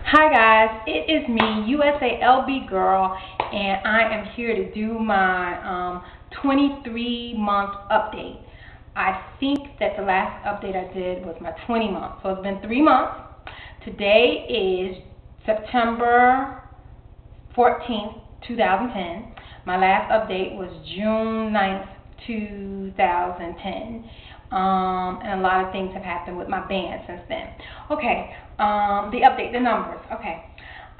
Hi guys, it is me, USA LB Girl, and I am here to do my 23-month update. I think that the last update I did was my 20 months, so it's been 3 months. Today is September 14th, 2010. My last update was June 9th, 2010. And a lot of things have happened with my band since then. Okay, the update, the numbers. Okay,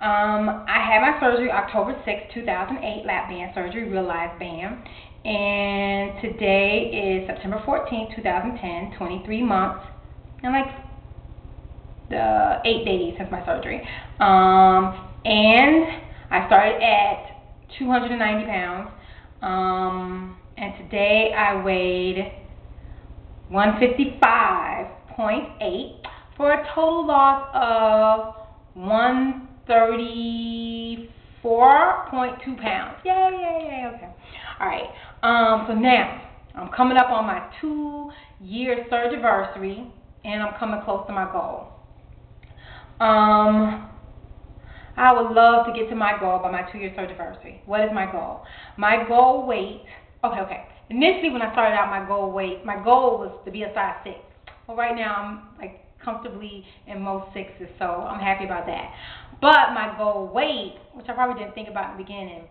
I had my surgery October 6th, 2008, lap band surgery, real live band. And today is September 14th, 2010, 23 months, and like 8 days since my surgery. And I started at 290 pounds. And today I weighed 155.8 for a total loss of 134.2 pounds. Yay, okay. All right. So now I'm coming up on my 2-year surgiversary, and I'm coming close to my goal. I would love to get to my goal by my 2-year surgiversary. What is my goal? My goal weight, okay. Initially when I started out, my goal was to be a size 6. Well, right now I'm like comfortably in most 6s, so I'm happy about that. But my goal weight, which I probably didn't think about in the beginning,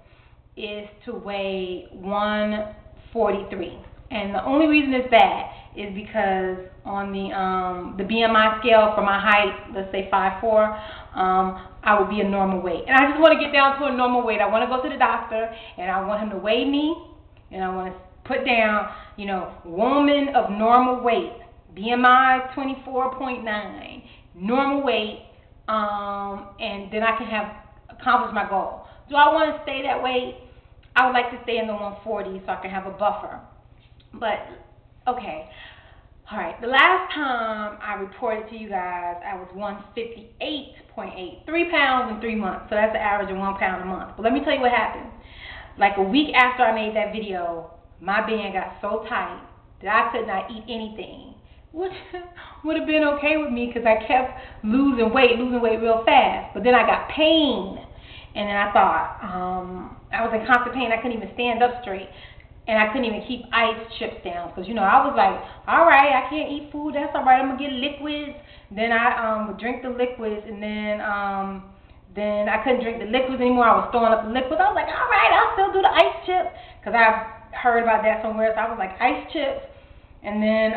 is to weigh 143. And the only reason it's that is because on the BMI scale for my height, let's say 5'4", I would be a normal weight. And I just want to get down to a normal weight. I want to go to the doctor, and I want him to weigh me, and I want to put down, woman of normal weight, BMI 24.9, normal weight, and then I can have accomplished my goal. Do I want to stay that weight? I would like to stay in the 140 so I can have a buffer. But, okay. All right, the last time I reported to you guys, I was 158.8, 3 pounds in 3 months. So that's the average of 1 pound a month. But let me tell you what happened. Like a week after I made that video, my band got so tight that I could not eat anything, which would have been okay with me because I kept losing weight real fast. But then I got pain, and then I thought, I was in constant pain. I couldn't even stand up straight. And I couldn't even keep ice chips down because, I was like, all right, I can't eat food. That's all right. I'm going to get liquids. Then I would drink the liquids, and then I couldn't drink the liquids anymore. I was throwing up the liquids. I was like, all right, I'll still do the ice chips because I've heard about that somewhere. So I was like, ice chips. And then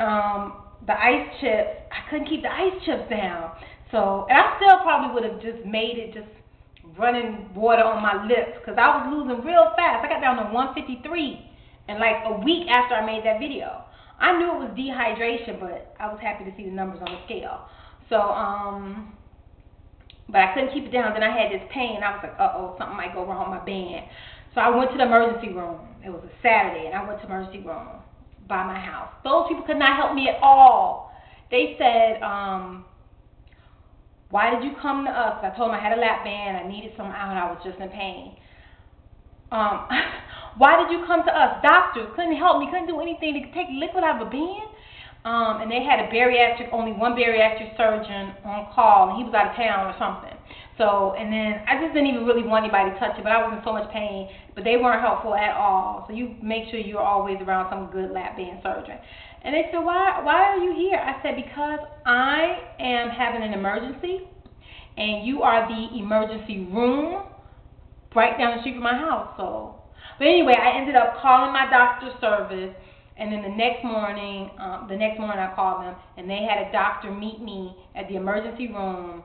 the ice chips, I couldn't keep the ice chips down. So, and I still probably would have just made it just running water on my lips because I was losing real fast. I got down to 153. And like a week after I made that video. I knew it was dehydration, but I was happy to see the numbers on the scale. So, but I couldn't keep it down. Then I had this pain. I was like, uh-oh, something might go wrong with my band. So I went to the emergency room. It was a Saturday, and I went to the emergency room by my house. Those people could not help me at all. They said, why did you come to us? I told them I had a lap band. I needed some out. I was just in pain. Why did you come to us? Doctors couldn't help me, couldn't do anything to take liquid out of a band. And they had only one bariatric surgeon on call, and he was out of town or something. So, and then I just didn't even really want anybody to touch it, but I was in so much pain, but they weren't helpful at all. So you make sure you're always around some good lap band surgeon. And they said, why are you here? I said, because I am having an emergency, and you are the emergency room right down the street from my house. So, but anyway, I ended up calling my doctor's service, and then the next morning I called them, and they had a doctor meet me at the emergency room.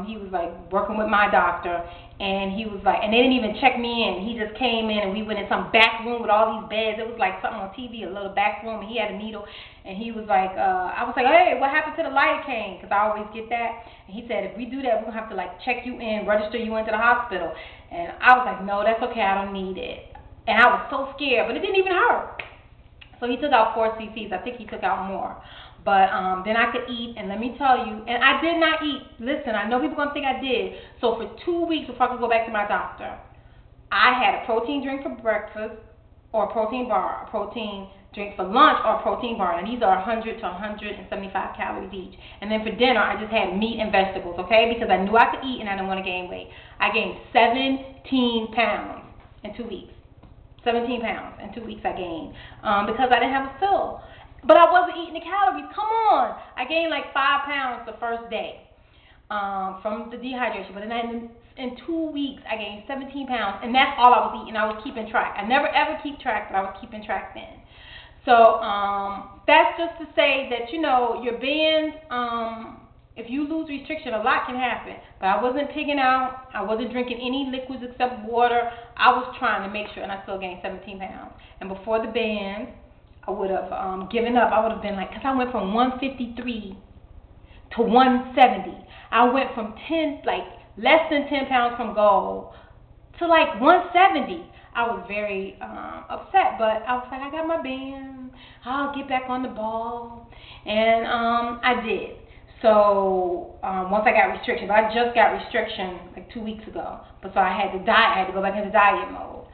He was like working with my doctor, and he was like, and they didn't even check me in. He just came in, and we went in some back room with all these beds. It was like something on TV, a little back room, and he had a needle, and he was like, I was like, hey, what happened to the lidocaine? Because I always get that. And he said, if we do that, we're gonna have to like check you in, register you into the hospital. And I was like, no, that's okay, I don't need it. And I was so scared, but it didn't even hurt. So he took out 4 cc's. I think he took out more. But then I could eat, and let me tell you, and I did not eat. Listen, I know people are going to think I did. So for 2 weeks before I could go back to my doctor, I had a protein drink for breakfast, or a protein bar, a protein drinks for lunch are protein bar, and these are 100 to 175 calories each. And then for dinner, I just had meat and vegetables, okay, because I knew I could eat and I didn't want to gain weight. I gained 17 pounds in 2 weeks. 17 pounds in 2 weeks I gained because I didn't have a fill. But I wasn't eating the calories. Come on. I gained like 5 pounds the first day from the dehydration. But then in 2 weeks, I gained 17 pounds. And that's all I was eating. I was keeping track. I never ever keep track, but I was keeping track then. So that's just to say that, you know, your bands, if you lose restriction, a lot can happen. But I wasn't pigging out. I wasn't drinking any liquids except water. I was trying to make sure, and I still gained 17 pounds. And before the band, I would have given up. I would have been like, because I went from 153 to 170. I went from less than 10 pounds from goal to like 170. I was very upset, but I was like, I got my band. I'll get back on the ball. And I did. So once I got restrictions, I just got restriction like 2 week's ago. But so I had to diet. I had to go back into diet mode.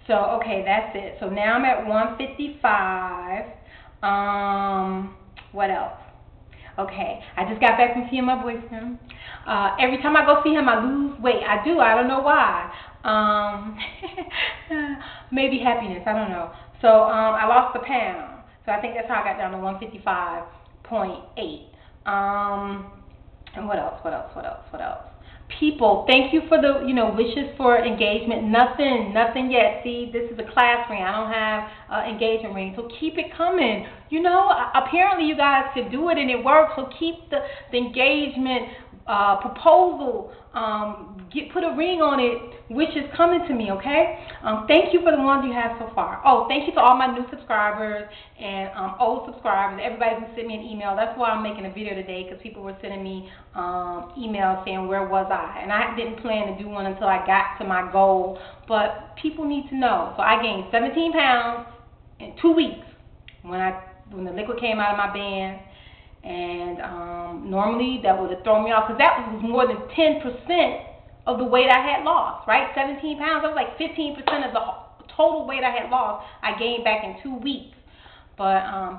So okay, that's it. So now I'm at 155. What else? Okay, I just got back from seeing my boyfriend. Every time I go see him, I lose weight. I do. I don't know why. Maybe happiness. I don't know. So I lost a pound. So I think that's how I got down to 155.8. And what else? People, thank you for the, wishes for engagement. Nothing yet. See, this is a class ring. I don't have engagement ring. So keep it coming. Apparently you guys could do it and it works. So keep the engagement proposal. Put a ring on it, which is coming to me, okay? Thank you for the ones you have so far. Oh, thank you to all my new subscribers and old subscribers, everybody who sent me an email. That's why I'm making a video today, because people were sending me emails saying, where was I? And I didn't plan to do one until I got to my goal, but people need to know. So I gained 17 pounds in 2 weeks when the liquid came out of my band. And normally that would have thrown me off, because that was more than 10% of the weight I had lost, right? 17 pounds, that was like 15% of the total weight I had lost, I gained back in 2 weeks. But, I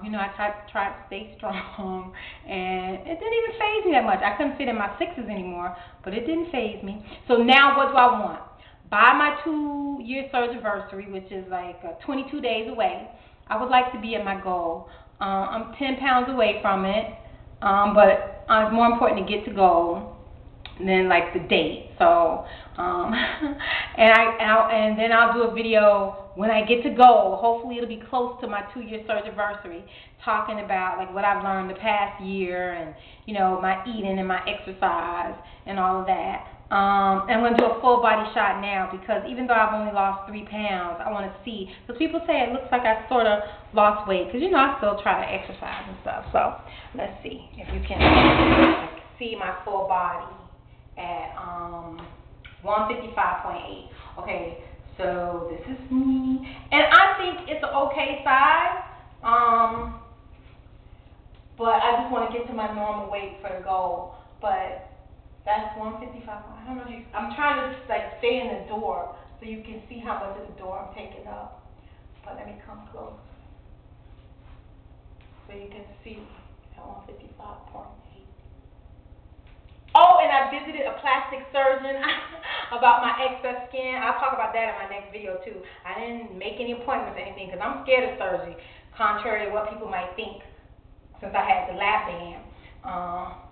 tried to stay strong, and it didn't even faze me that much. I couldn't fit in my 6s anymore, but it didn't faze me. So now what do I want? By my 2-year surgiversary, which is like 22 days away, I would like to be at my goal. I'm 10 pounds away from it, but it's more important to get to goal than like the date. So, and then I'll do a video when I get to goal. Hopefully it'll be close to my 2-year surgiversary, talking about like what I've learned the past year, and my eating and my exercise and all of that. And I'm going to do a full body shot now, because even though I've only lost 3 pounds, I want to see, because people say it looks like I sort of lost weight, because I still try to exercise and stuff. So let's see if you can see my full body at 155.8. Okay, so this is me, and I think it's an okay size, but I just want to get to my normal weight for the goal. But that's 155. I don't know if I'm trying to stay in the door so you can see how much of the door I'm taking up. But let me come close so you can see at 155.8. Oh, and I visited a plastic surgeon about my excess skin. I'll talk about that in my next video too. I didn't make any appointments or anything because I'm scared of surgery, contrary to what people might think, since I had the Lapband.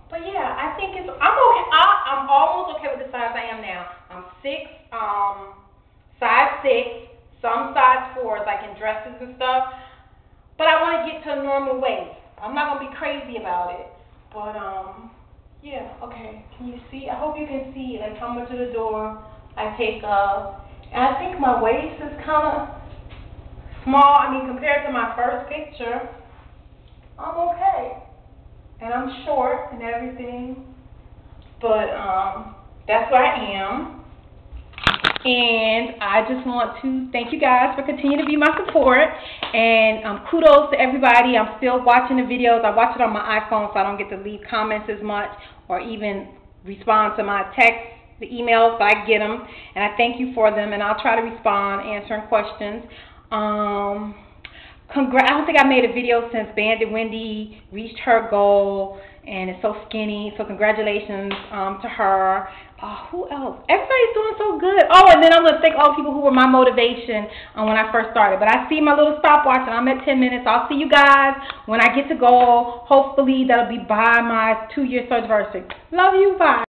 But yeah, I think I'm okay. I'm almost okay with the size I am now. I'm size 6, some size 4s, like in dresses and stuff. But I want to get to a normal waist. I'm not gonna be crazy about it. But yeah, okay. Can you see? I hope you can see like how much of the door I take up. And I think my waist is kind of small. I mean, compared to my first picture, I'm okay. And I'm short and everything, but that's where I am. And I just want to thank you guys for continuing to be my support. And kudos to everybody. I'm still watching the videos. I watch it on my iPhone, so I don't get to leave comments as much or even respond to my texts, the emails, but I get them. And I thank you for them, and I'll try to respond, answering questions. I don't think I made a video since Bandit Wendy reached her goal and is so skinny. So congratulations to her. Who else? Everybody's doing so good. Oh, and then I'm going to thank all the people who were my motivation when I first started. But I see my little stopwatch, and I'm at 10 minutes. I'll see you guys when I get to goal. Hopefully, that'll be by my 2-year surgiversary. Love you. Bye.